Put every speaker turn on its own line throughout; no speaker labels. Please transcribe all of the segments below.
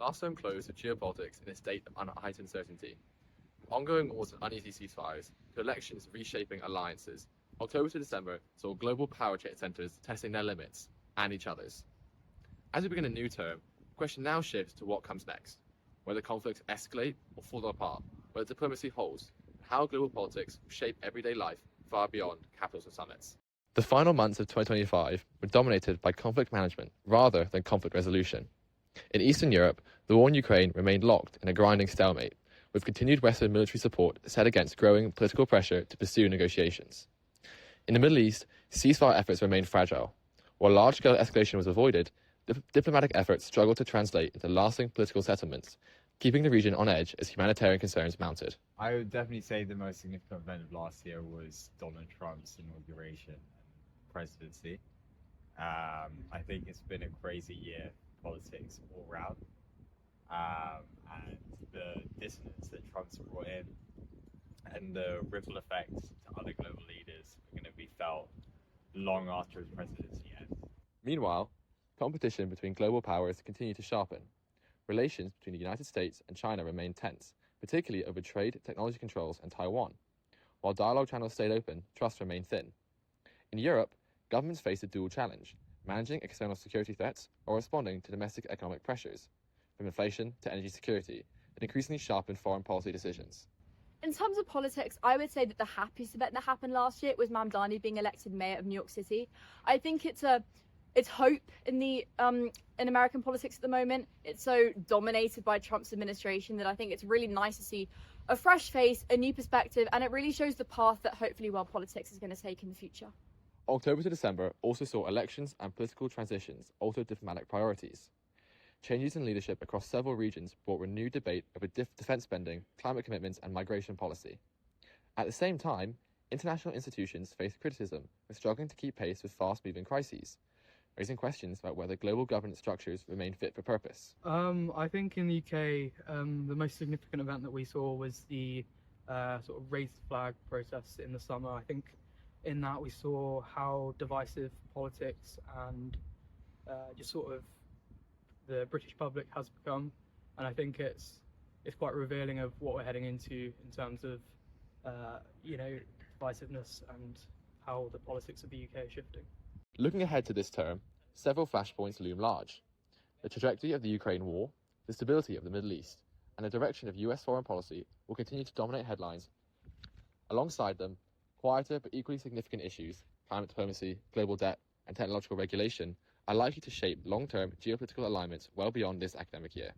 Last term closed with geopolitics in a state of heightened uncertainty. From ongoing wars and uneasy ceasefires to elections reshaping alliances, October to December saw global power centers testing their limits and each other's. As we begin a new term, the question now shifts to what comes next, whether conflicts escalate or fall apart, whether diplomacy holds, and how global politics will shape everyday life far beyond capitals and summits. The final months of 2025 were dominated by conflict management rather than conflict resolution. In Eastern Europe, the war in Ukraine remained locked in a grinding stalemate, with continued Western military support set against growing political pressure to pursue negotiations. In the Middle East, ceasefire efforts remained fragile. While large-scale escalation was avoided, diplomatic efforts struggled to translate into lasting political settlements, keeping the region on edge as humanitarian concerns mounted.
I would definitely say the most significant event of last year was Donald Trump's inauguration and presidency. I think it's been a crazy year for politics all round. And the dissonance that Trump's brought in and the ripple effects to other global leaders are going to be felt long after his presidency ends.
Meanwhile, competition between global powers continued to sharpen. Relations between the United States and China remained tense, particularly over trade, technology controls, and Taiwan. While dialogue channels stayed open, trust remained thin. In Europe, governments faced a dual challenge, managing external security threats or responding to domestic economic pressures, from inflation to energy security, and increasingly sharpened foreign policy decisions.
In terms of politics, I would say that the happiest event that happened last year was Mamdani being elected mayor of New York City. I think it's hope in American politics at the moment. It's so dominated by Trump's administration that I think it's really nice to see a fresh face, a new perspective, and it really shows the path that hopefully world politics is going to take in the future.
October to December also saw elections and political transitions alter diplomatic priorities. Changes in leadership across several regions brought renewed debate over defense spending, climate commitments, and migration policy. At the same time, international institutions faced criticism for struggling to keep pace with fast-moving crises, raising questions about whether global governance structures remain fit for purpose.
I think in the UK, the most significant event that we saw was the sort of raise the flag protest in the summer. I think in that we saw how divisive politics and just sort of the British public has become, and I think it's quite revealing of what we're heading into in terms of divisiveness and how the politics of the UK is shifting.
Looking ahead to this term, several flashpoints loom large. The trajectory of the Ukraine war, the stability of the Middle East, and the direction of US foreign policy will continue to dominate headlines. Alongside them, quieter but equally significant issues, climate diplomacy, global debt, and technological regulation, are likely to shape long-term geopolitical alignments well beyond this academic year.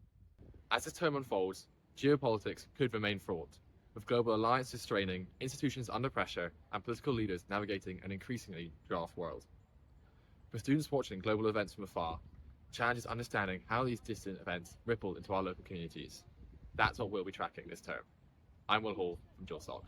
As this term unfolds, geopolitics could remain fraught, with global alliances straining, institutions under pressure, and political leaders navigating an increasingly draft world. For students watching global events from afar, the challenge is understanding how these distant events ripple into our local communities. That's what we'll be tracking this term. I'm Will Hall from JOSOC.